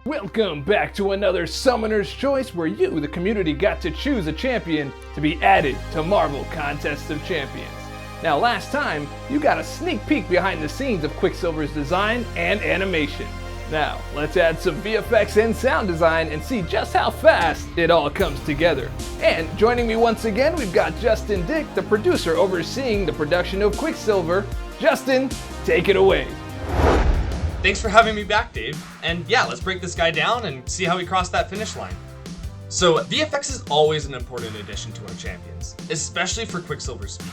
Welcome back to another Summoner's Choice where you, the community, got to choose a champion to be added to Marvel Contest of Champions. Now last time, you got a sneak peek behind the scenes of Quicksilver's design and animation. Now, let's add some VFX and sound design and see just how fast it all comes together. And joining me once again, we've got Justin Dick, the producer overseeing the production of Quicksilver. Justin, take it away. Thanks for having me back, Dave. And yeah, let's break this guy down and see how we crossed that finish line. So VFX is always an important addition to our champions, especially for Quicksilver's speed.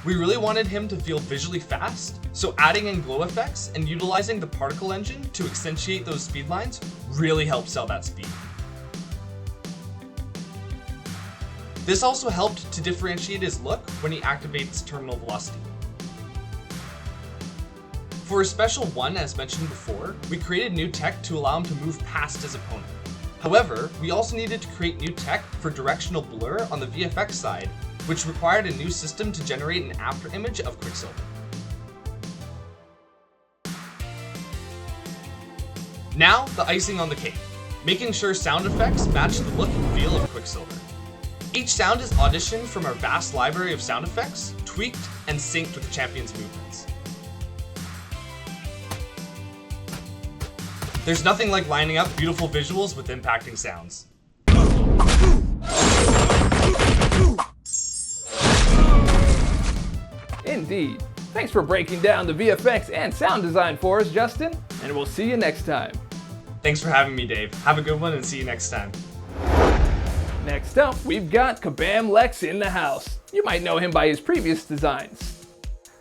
We really wanted him to feel visually fast, so adding in glow effects and utilizing the particle engine to accentuate those speed lines really helped sell that speed. This also helped to differentiate his look when he activates terminal velocity. For a special one, as mentioned before, we created new tech to allow him to move past his opponent. However, we also needed to create new tech for directional blur on the VFX side, which required a new system to generate an after image of Quicksilver. Now, the icing on the cake, making sure sound effects match the look and feel of Quicksilver. Each sound is auditioned from our vast library of sound effects, tweaked and synced with the champion's movements. There's nothing like lining up beautiful visuals with impacting sounds. Indeed. Thanks for breaking down the VFX and sound design for us, Justin, and we'll see you next time. Thanks for having me, Dave. Have a good one and see you next time. Next up, we've got Kabam Lex in the house. You might know him by his previous designs: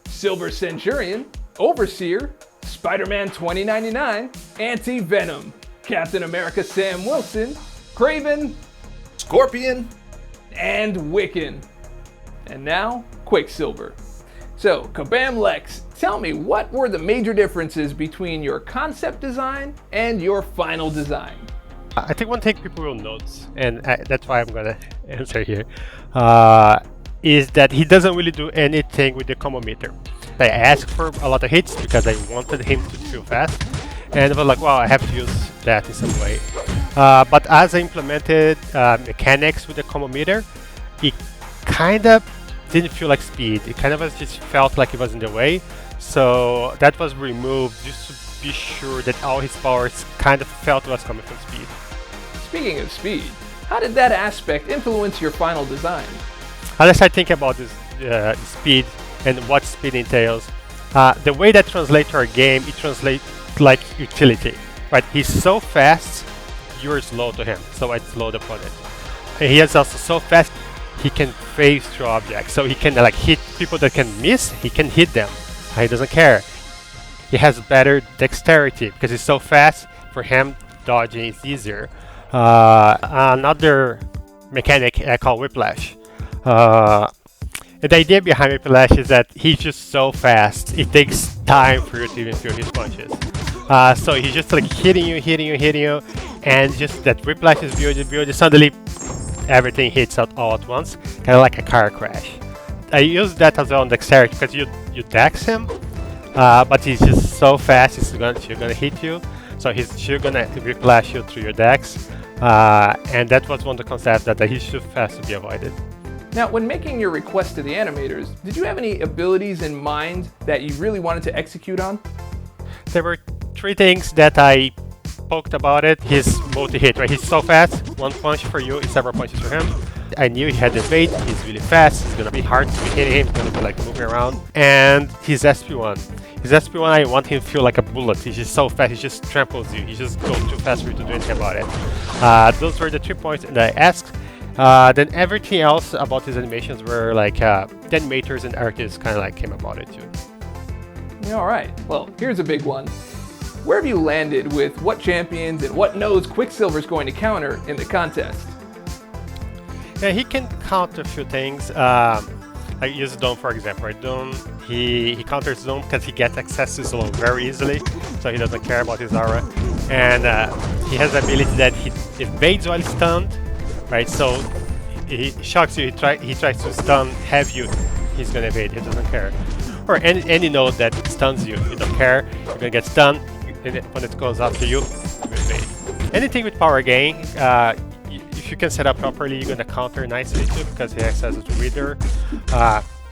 Silver Centurion, Overseer, Spider-Man 2099, Anti-Venom, Captain America Sam Wilson, Kraven, Scorpion, and Wiccan. And now, Quicksilver. So, Kabam Lex, tell me, what were the major differences between your concept design and your final design? I think one thing people will notice, and that's why I'm gonna answer here, is that he doesn't really do anything with the combo meter. I asked for a lot of hits because I wanted him to feel fast, and I was like, wow, I have to use that in some way. But as I implemented mechanics with the combo meter, it kind of didn't feel like speed. It kind of just felt like it was in the way. So that was removed just to be sure that all his powers kind of felt was coming from speed. Speaking of speed, how did that aspect influence your final design? As I started thinking about this speed and what speed entails, the way that translates to our game, it translates like utility, right? He's so fast, you're slow to him, so I slow the opponent. And he is also so fast, he can phase through objects, so he can like hit people that can miss, he can hit them. He doesn't care. He has better dexterity because he's so fast, for him dodging is easier. Another mechanic I call whiplash. The idea behind Whiplash is that he's just so fast, it takes time for you to even feel his punches. So he's just like hitting you, and just that Whiplash is building, suddenly everything hits out all at once, kind of like a car crash. I use that as well on dexterity because you dex him, but he's just so fast, he's gonna hit you, so he's still gonna Whiplash you through your dex, and that was one of the concepts that he's too fast to be avoided. Now, when making your request to the animators, did you have any abilities in mind that you really wanted to execute on? There were three things that I poked about it. His multi-hit, right? He's so fast, one punch for you is several punches for him. I knew he had the bait, he's really fast, it's gonna be hard to be hitting him, it's gonna be like moving around. And his SP1. His SP1, I want him to feel like a bullet. He's just so fast, he just tramples you. He just goes too fast for you to do anything about it. Those were the 3 points that I asked. Then everything else about his animations were like the animators and artists kind of like came about it too. All right, well, here's a big one. Where have you landed with what champions and what nodes Quicksilver's going to counter in the contest? Yeah, he can counter a few things. I use Doom for example. Right? Doom, he counters Doom because he gets access to Slow very easily, so he doesn't care about his aura. And he has the ability that he evades while stunned, right? So he shocks you, he tries to stun, have you, he's gonna evade, he doesn't care. Or any node that stuns you, you don't care, you're gonna get stunned, when it goes after you, you will wait. Anything with power gain, if you can set up properly, you're gonna counter nicely too, because he acts as a reader.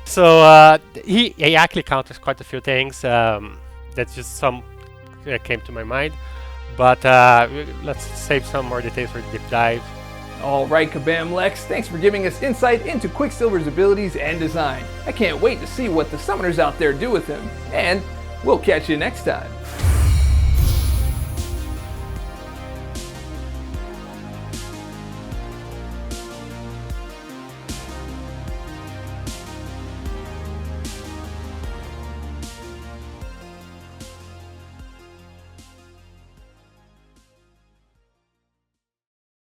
So he actually counters quite a few things. That's just some that came to my mind. But let's save some more details for the deep dive. All right, Kabam Lex, thanks for giving us insight into Quicksilver's abilities and design. I can't wait to see what the summoners out there do with him, and we'll catch you next time.